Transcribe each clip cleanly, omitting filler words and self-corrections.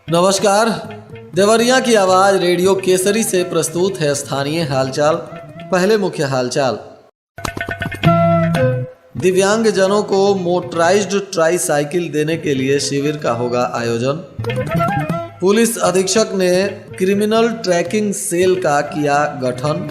नमस्कार, देवरिया की आवाज रेडियो केसरी से प्रस्तुत है स्थानीय हालचाल। पहले मुख्य हालचाल। दिव्यांग जनों को मोटराइज्ड ट्राई साइकिल देने के लिए शिविर का होगा आयोजन। पुलिस अधीक्षक ने क्रिमिनल ट्रैकिंग सेल का किया गठन।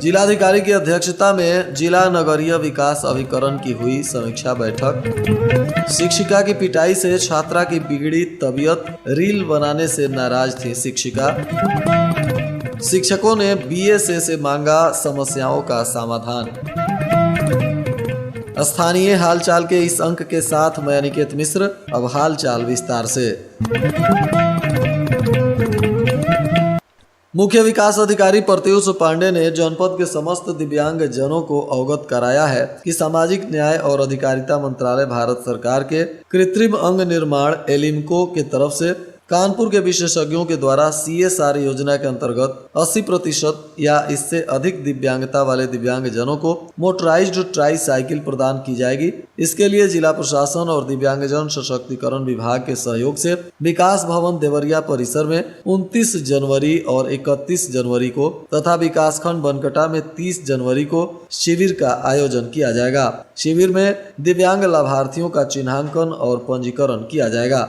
जिलाधिकारी की अध्यक्षता में जिला नगरीय विकास अभिकरण की हुई समीक्षा बैठक। शिक्षिका की पिटाई से छात्रा की बिगड़ी तबीयत, रील बनाने से नाराज थी शिक्षिका। शिक्षकों ने बीएसए से मांगा समस्याओं का समाधान। स्थानीय हालचाल के इस अंक के साथ मैं अनिकेत मिश्र। अब हालचाल विस्तार से। मुख्य विकास अधिकारी प्रत्युष पांडे ने जनपद के समस्त दिव्यांग जनों को अवगत कराया है कि सामाजिक न्याय और अधिकारिता मंत्रालय भारत सरकार के कृत्रिम अंग निर्माण एलिम्को के तरफ से कानपुर के विशेषज्ञों के द्वारा CSR योजना के अंतर्गत 80% या इससे अधिक दिव्यांगता वाले दिव्यांग जनों को मोटराइज्ड ट्राई साइकिल प्रदान की जाएगी। इसके लिए जिला प्रशासन और दिव्यांगजन सशक्तिकरण विभाग के सहयोग से विकास भवन देवरिया परिसर में 29 जनवरी और 31 जनवरी को तथा विकासखंड बनकटा में 30 जनवरी को शिविर का आयोजन किया जाएगा। शिविर में दिव्यांग लाभार्थियों का चिन्हांकन और पंजीकरण किया जाएगा।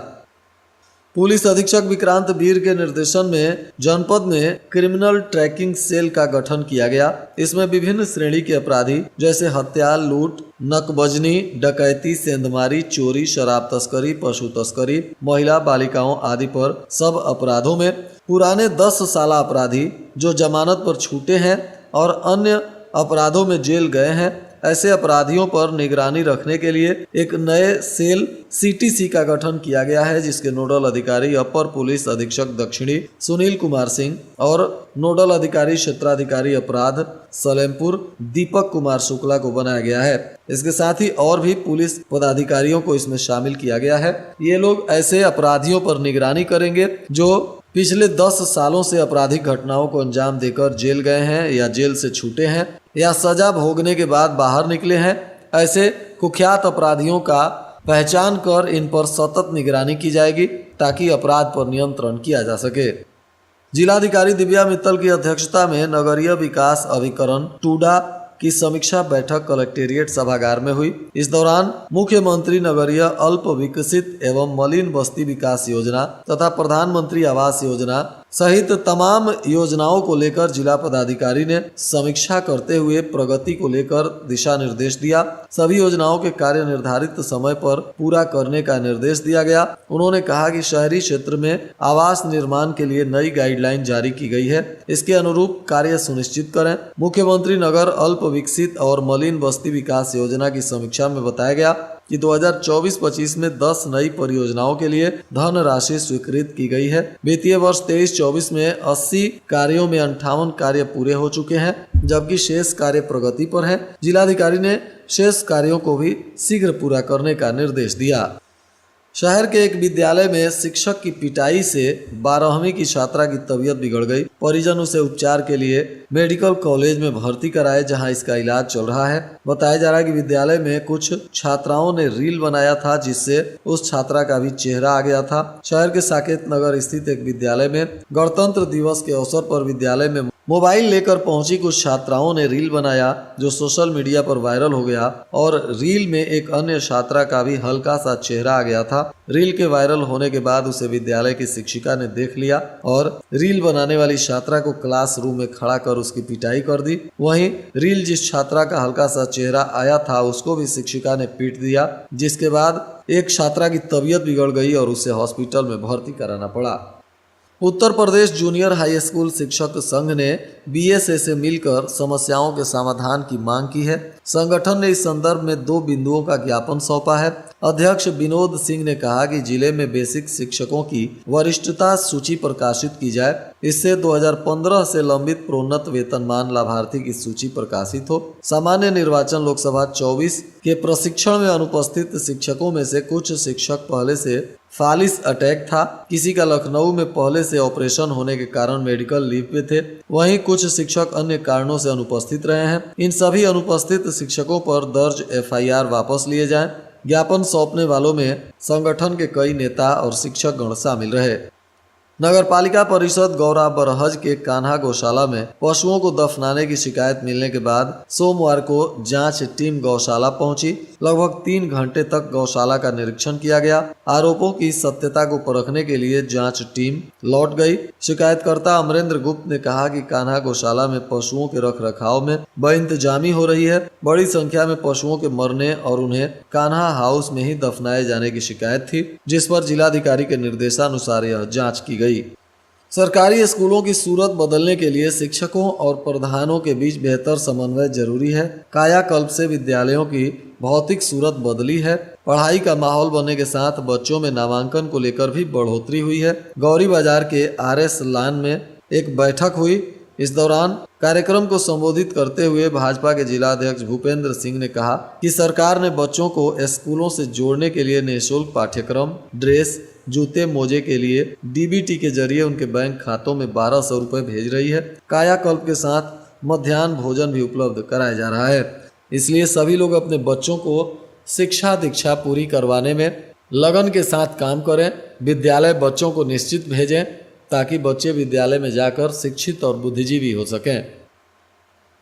पुलिस अधीक्षक विक्रांत वीर के निर्देशन में जनपद में क्रिमिनल ट्रैकिंग सेल का गठन किया गया। इसमें विभिन्न श्रेणी के अपराधी जैसे हत्या, लूट, नकबजनी, डकैती, सेंधमारी, चोरी, शराब तस्करी, पशु तस्करी, महिला बालिकाओं आदि पर सब अपराधों में पुराने 10 साला अपराधी जो जमानत पर छूटे हैं और अन्य अपराधों में जेल गए हैं, ऐसे अपराधियों पर निगरानी रखने के लिए एक नए सेल CTC का गठन किया गया है, जिसके नोडल अधिकारी अपर पुलिस अधीक्षक दक्षिणी सुनील कुमार सिंह और नोडल अधिकारी क्षेत्राधिकारी अपराध सलेमपुर दीपक कुमार शुक्ला को बनाया गया है। इसके साथ ही और भी पुलिस पदाधिकारियों को इसमें शामिल किया गया है। ये लोग ऐसे अपराधियों पर निगरानी करेंगे जो पिछले 10 सालों से आपराधिक घटनाओं को अंजाम देकर जेल गए हैं या जेल से छूटे हैं या सजा भोगने के बाद बाहर निकले हैं। ऐसे कुख्यात अपराधियों का पहचान कर इन पर सतत निगरानी की जाएगी ताकि अपराध पर नियंत्रण किया जा सके। जिलाधिकारी दिव्या मित्तल की अध्यक्षता में नगरीय विकास अभिकरण टूडा की समीक्षा बैठक कलेक्टेरिएट सभागार में हुई। इस दौरान मुख्यमंत्री नगरीय अल्प विकसित एवं मलिन बस्ती विकास योजना तथा प्रधानमंत्री आवास योजना सहित तमाम योजनाओं को लेकर जिला पदाधिकारी ने समीक्षा करते हुए प्रगति को लेकर दिशा निर्देश दिया। सभी योजनाओं के कार्य निर्धारित समय पर पूरा करने का निर्देश दिया गया। उन्होंने कहा कि शहरी क्षेत्र में आवास निर्माण के लिए नई गाइडलाइन जारी की गई है, इसके अनुरूप कार्य सुनिश्चित करें। मुख्यमंत्री नगर अल्प विकसित और मलिन बस्ती विकास योजना की समीक्षा में बताया गया कि 2024-25 में 10 नई परियोजनाओं के लिए धन राशि स्वीकृत की गई है। वित्तीय वर्ष 23-24 में 80 कार्यों में 58 कार्य पूरे हो चुके हैं, जबकि शेष कार्य प्रगति पर हैं। जिलाधिकारी ने शेष कार्यों को भी शीघ्र पूरा करने का निर्देश दिया। शहर के एक विद्यालय में शिक्षक की पिटाई से 12वीं की छात्रा की तबीयत बिगड़ गई। परिजन उसे उपचार के लिए मेडिकल कॉलेज में भर्ती कराए, जहां इसका इलाज चल रहा है। बताया जा रहा है कि विद्यालय में कुछ छात्राओं ने रील बनाया था, जिससे उस छात्रा का भी चेहरा आ गया था। शहर के साकेत नगर स्थित एक विद्यालय में गणतंत्र दिवस के अवसर पर विद्यालय में मोबाइल लेकर पहुंची कुछ छात्राओं ने रील बनाया, जो सोशल मीडिया पर वायरल हो गया और रील में एक अन्य छात्रा का भी हल्का सा चेहरा आ गया था। रील के वायरल होने के बाद उसे विद्यालय की शिक्षिका ने देख लिया और रील बनाने वाली छात्रा को क्लासरूम में खड़ा कर उसकी पिटाई कर दी। वहीं रील जिस छात्रा का हल्का सा चेहरा आया था उसको भी शिक्षिका ने पीट दिया, जिसके बाद एक छात्रा की तबीयत बिगड़ गई और उसे हॉस्पिटल में भर्ती कराना पड़ा। Uttar Pradesh junior high school शिक्षक संघ ने BSA से मिलकर समस्याओं के समाधान की मांग की है। संगठन ने इस संदर्भ में 2 बिंदुओं का ज्ञापन सौंपा है। अध्यक्ष विनोद सिंह ने कहा कि जिले में बेसिक शिक्षकों की वरिष्ठता सूची प्रकाशित की जाए, इससे 2015 से लंबित प्रोन्नत वेतनमान लाभार्थी की सूची प्रकाशित हो। सामान्य निर्वाचन लोकसभा 24 के प्रशिक्षण में अनुपस्थित शिक्षकों में से कुछ शिक्षक पहले से फालिस अटैक था, किसी का लखनऊ में पहले से ऑपरेशन होने के कारण मेडिकल लीव पे थे, वहीं कुछ शिक्षक अन्य कारणों से अनुपस्थित रहे हैं। इन सभी अनुपस्थित शिक्षकों पर दर्ज FIR वापस लिए जाएं। ज्ञापन सौंपने वालों में संगठन के कई नेता और शिक्षक गण शामिल रहे। नगरपालिका परिषद गौरा बरहज के कान्हा गौशाला में पशुओं को दफनाने की शिकायत मिलने के बाद सोमवार को जांच टीम गौशाला पहुंची। लगभग 3 घंटे तक गौशाला का निरीक्षण किया गया। आरोपों की सत्यता को परखने के लिए जांच टीम लौट गई। शिकायतकर्ता अमरेंद्र गुप्त ने कहा कि कान्हा गौशाला में पशुओं के रख रखाव में बेइंतजामी हो रही है। बड़ी संख्या में पशुओं के मरने और उन्हें कान्हा हाउस में ही दफनाए जाने की शिकायत थी, जिस पर जिलाधिकारी के निर्देशानुसार यह जाँच की गई। सरकारी स्कूलों की सूरत बदलने के लिए शिक्षकों और प्रधानों के बीच बेहतर समन्वय जरूरी है। कायाकल्प से विद्यालयों की भौतिक सूरत बदली है। पढ़ाई का माहौल बनने के साथ बच्चों में नामांकन को लेकर भी बढ़ोतरी हुई है। गौरी बाजार के RS लान में एक बैठक हुई। इस दौरान कार्यक्रम को संबोधित करते हुए भाजपा के जिला अध्यक्ष भूपेंद्र सिंह ने कहा कि सरकार ने बच्चों को स्कूलों से जोड़ने के लिए निःशुल्क पाठ्यक्रम, ड्रेस, जूते, मोजे के लिए DBT के जरिए उनके बैंक खातों में 1200 रुपये भेज रही है। कायाकल्प के साथ मध्याह्न भोजन भी उपलब्ध कराया जा रहा है। इसलिए सभी लोग अपने बच्चों को शिक्षा दीक्षा पूरी करवाने में लगन के साथ काम करें। विद्यालय बच्चों को निश्चित भेजें ताकि बच्चे विद्यालय में जाकर शिक्षित और बुद्धिजीवी हो सकें।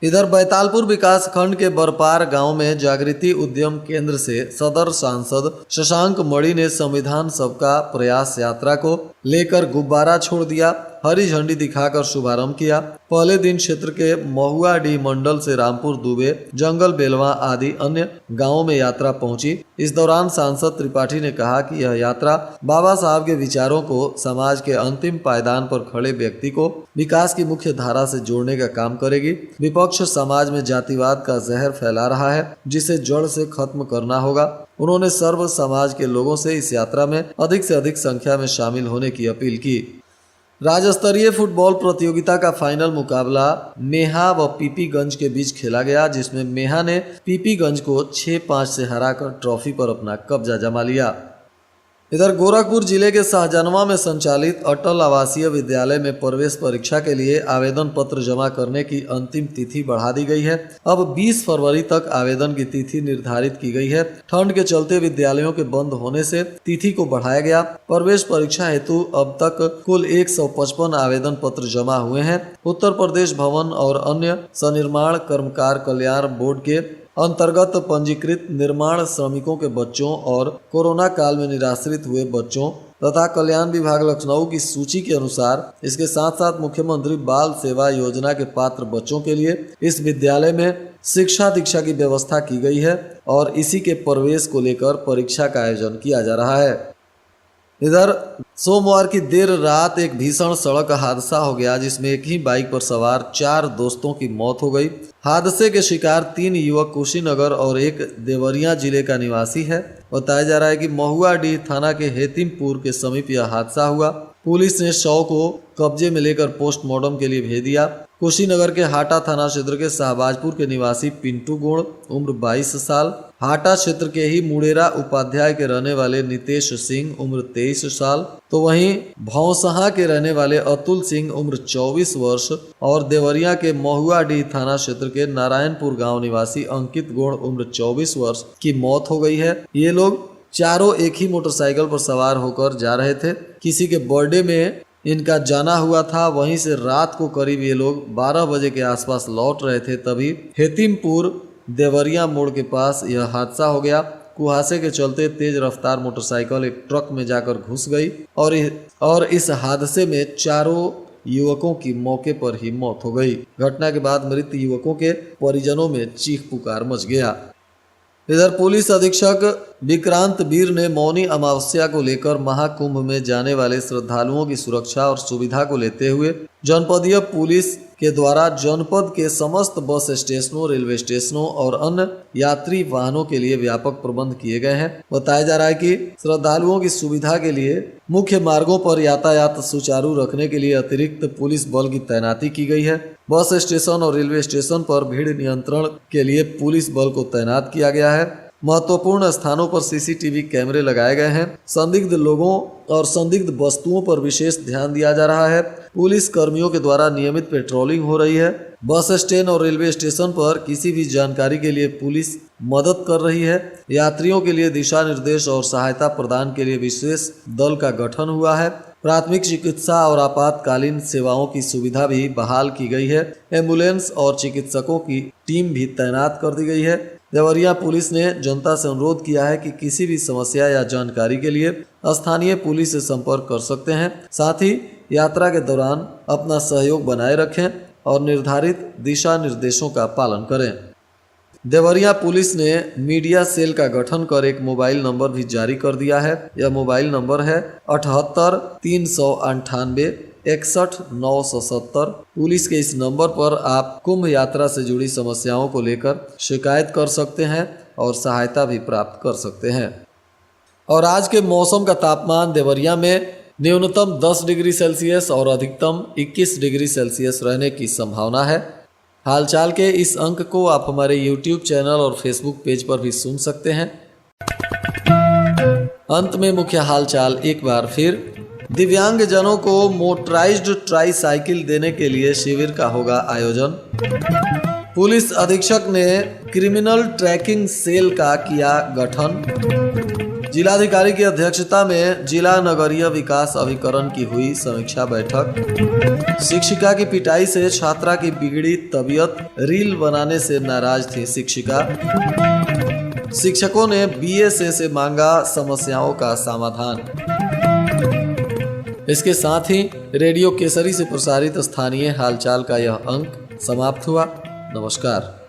इधर बैतालपुर विकास खंड के बरपार गांव में जागृति उद्यम केंद्र से सदर सांसद शशांक मणि ने संविधान सबका प्रयास यात्रा को लेकर गुब्बारा छोड़ दिया, हरी झंडी दिखाकर शुभारंभ किया। पहले दिन क्षेत्र के महुआडीह मंडल से रामपुर दुबे, जंगल बेलवा आदि अन्य गांवों में यात्रा पहुंची। इस दौरान सांसद त्रिपाठी ने कहा कि यह यात्रा बाबा साहब के विचारों को समाज के अंतिम पायदान पर खड़े व्यक्ति को विकास की मुख्य धारा से जोड़ने का काम करेगी। विपक्ष समाज में जातिवाद का जहर फैला रहा है, जिसे जड़ से खत्म करना होगा। उन्होंने सर्व समाज के लोगों से इस यात्रा में अधिक से अधिक संख्या में शामिल होने की अपील की। राज्य स्तरीय फुटबॉल प्रतियोगिता का फाइनल मुकाबला मेहा व पीपीगंज के बीच खेला गया, जिसमें मेहा ने पीपीगंज को 6-5 से हराकर ट्रॉफी पर अपना कब्जा जमा लिया। इधर गोरखपुर जिले के शाहजहानवा में संचालित अटल आवासीय विद्यालय में प्रवेश परीक्षा के लिए आवेदन पत्र जमा करने की अंतिम तिथि बढ़ा दी गई है। अब 20 फरवरी तक आवेदन की तिथि निर्धारित की गई है। ठंड के चलते विद्यालयों के बंद होने से तिथि को बढ़ाया गया। प्रवेश परीक्षा हेतु अब तक कुल 155 आवेदन पत्र जमा हुए हैं। उत्तर प्रदेश भवन और अन्य सनिर्माण कर्मकार कल्याण बोर्ड के अंतर्गत पंजीकृत निर्माण श्रमिकों के बच्चों और कोरोना काल में निराश्रित हुए बच्चों तथा कल्याण विभाग लखनऊ की सूची के अनुसार इसके साथ साथ मुख्यमंत्री बाल सेवा योजना के पात्र बच्चों के लिए इस विद्यालय में शिक्षा दीक्षा की व्यवस्था की गई है और इसी के प्रवेश को लेकर परीक्षा का आयोजन किया जा रहा है। इधर सोमवार की देर रात एक भीषण सड़क हादसा हो गया, जिसमें एक ही बाइक पर सवार 4 दोस्तों की मौत हो गई। हादसे के शिकार 3 युवक कुशीनगर और एक देवरिया जिले का निवासी है। बताया जा रहा है कि महुआडीह थाना के हेतिमपुर के समीप यह हादसा हुआ। पुलिस ने शव को कब्जे में लेकर पोस्टमार्टम के लिए भेज दिया। कुशीनगर के हाटा थाना क्षेत्र के शाहबाजपुर के निवासी पिंटू गुण उम्र 22 साल, हाटा क्षेत्र के ही मुड़ेरा उपाध्याय के रहने वाले नितेश सिंह उम्र 23 साल, तो वहीं भौसहा के रहने वाले अतुल सिंह उम्र 24 वर्ष और देवरिया के महुआडीह थाना क्षेत्र के नारायणपुर गांव निवासी अंकित गुण उम्र 24 वर्ष की मौत हो गई है। ये लोग चारों एक ही मोटरसाइकिल पर सवार होकर जा रहे थे। किसी के बर्थडे में इनका जाना हुआ था। वहीं से रात को करीब ये लोग 12 बजे के आसपास लौट रहे थे, तभी हेतिमपुर देवरिया मोड़ के पास यह हादसा हो गया। कुहासे के चलते तेज रफ्तार मोटरसाइकिल एक ट्रक में जाकर घुस गई और इस हादसे में चारों युवकों की मौके पर ही मौत हो गई। घटना के बाद मृत युवकों के परिजनों में चीख पुकार मच गया। इधर पुलिस अधीक्षक विक्रांत वीर ने मौनी अमावस्या को लेकर महाकुंभ में जाने वाले श्रद्धालुओं की सुरक्षा और सुविधा को लेते हुए जनपदीय पुलिस के द्वारा जनपद के समस्त बस स्टेशनों, रेलवे स्टेशनों और अन्य यात्री वाहनों के लिए व्यापक प्रबंध किए गए हैं। बताया जा रहा है कि श्रद्धालुओं की सुविधा के लिए मुख्य मार्गों पर यातायात सुचारू रखने के लिए अतिरिक्त पुलिस बल की तैनाती की गई है। बस स्टेशन और रेलवे स्टेशन पर भीड़ नियंत्रण के लिए पुलिस बल को तैनात किया गया है। महत्वपूर्ण स्थानों पर सीसीटीवी कैमरे लगाए गए हैं। संदिग्ध लोगों और संदिग्ध वस्तुओं पर विशेष ध्यान दिया जा रहा है। पुलिस कर्मियों के द्वारा नियमित पेट्रोलिंग हो रही है। बस स्टैंड और रेलवे स्टेशन पर किसी भी जानकारी के लिए पुलिस मदद कर रही है। यात्रियों के लिए दिशा निर्देश और सहायता प्रदान के लिए विशेष दल का गठन हुआ है। प्राथमिक चिकित्सा और आपातकालीन सेवाओं की सुविधा भी बहाल की गई है। एम्बुलेंस और चिकित्सकों की टीम भी तैनात कर दी गई है। देवरिया पुलिस ने जनता से अनुरोध किया है कि किसी भी समस्या या जानकारी के लिए स्थानीय पुलिस से संपर्क कर सकते हैं। साथ ही यात्रा के दौरान अपना सहयोग बनाए रखें और निर्धारित दिशा निर्देशों का पालन करें। देवरिया पुलिस ने मीडिया सेल का गठन कर एक मोबाइल नंबर भी जारी कर दिया है। यह मोबाइल नंबर है 78 398 61 970। पुलिस के इस नंबर पर आप कुंभ यात्रा से जुड़ी समस्याओं को लेकर शिकायत कर सकते हैं और सहायता भी प्राप्त कर सकते हैं। और आज के मौसम का तापमान देवरिया में न्यूनतम 10 डिग्री सेल्सियस और अधिकतम 21 डिग्री सेल्सियस रहने की संभावना है। हालचाल के इस अंक को आप हमारे YouTube चैनल और Facebook पेज पर भी सुन सकते हैं। अंत में मुख्य हालचाल एक बार फिर। दिव्यांग जनों को मोटराइज्ड ट्राईसाइकिल देने के लिए शिविर का होगा आयोजन। पुलिस अधीक्षक ने क्रिमिनल ट्रैकिंग सेल का किया गठन। जिलाधिकारी की अध्यक्षता में जिला नगरीय विकास अभिकरण की हुई समीक्षा बैठक। शिक्षिका की पिटाई से छात्रा की बिगड़ी तबीयत, रील बनाने से नाराज थी शिक्षिका। शिक्षकों ने बीएसए से मांगा समस्याओं का समाधान। इसके साथ ही रेडियो केसरी से प्रसारित स्थानीय हालचाल का यह अंक समाप्त हुआ। नमस्कार।